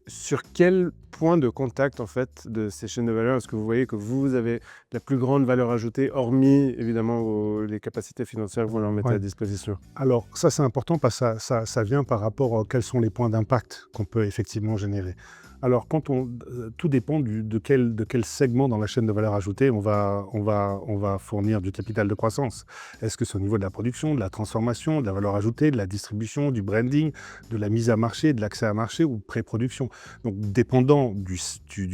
Sur quel point de contact, en fait, de ces chaînes de valeur est-ce que vous voyez que vous avez la plus grande valeur ajoutée, hormis évidemment les capacités financières que vous leur mettez Ouais. à disposition? Alors ça, c'est important parce que ça vient par rapport à quels sont les points d'impact qu'on peut effectivement générer. Alors tout dépend de quel segment dans la chaîne de valeur ajoutée on va fournir du capital de croissance. Est-ce que c'est au niveau de la production, de la transformation, de la valeur ajoutée, de la distribution, du branding, de la mise à marché, de l'accès à marché ou pré-production? Donc dépendant du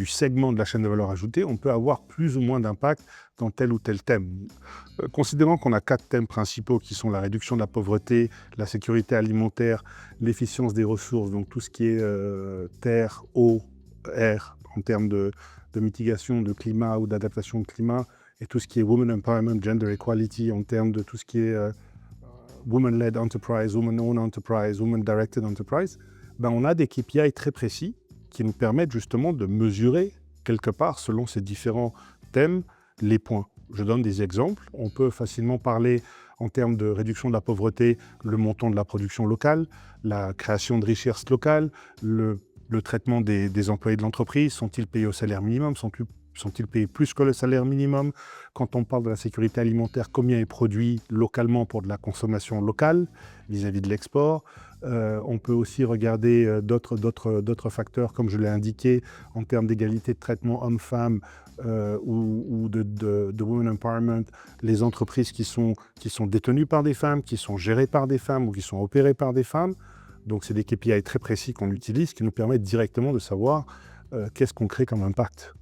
segment de la chaîne de valeur ajoutée, on peut avoir plus ou moins d'impact dans tel ou tel thème. Considérant qu'on a 4 thèmes principaux qui sont la réduction de la pauvreté, la sécurité alimentaire, l'efficience des ressources, donc tout ce qui est terre, eau, air, en termes de mitigation de climat ou d'adaptation au climat, et tout ce qui est women empowerment, gender equality, en termes de tout ce qui est woman-led enterprise, woman-owned enterprise, woman-directed enterprise, ben on a des KPI très précis qui nous permettent justement de mesurer quelque part, selon ces différents thèmes, les points. Je donne des exemples. On peut facilement parler en termes de réduction de la pauvreté, le montant de la production locale, la création de richesses locales, le traitement des employés de l'entreprise. Sont-ils payés au salaire minimum? Sont-ils payés plus que le salaire minimum? Quand on parle de la sécurité alimentaire, combien est produit localement pour de la consommation locale vis-à-vis de l'export? On peut aussi regarder d'autres facteurs, comme je l'ai indiqué, en termes d'égalité de traitement homme-femme ou de women empowerment, les entreprises qui sont détenues par des femmes, qui sont gérées par des femmes ou qui sont opérées par des femmes. Donc, c'est des KPI très précis qu'on utilise qui nous permettent directement de savoir qu'est-ce qu'on crée comme impact.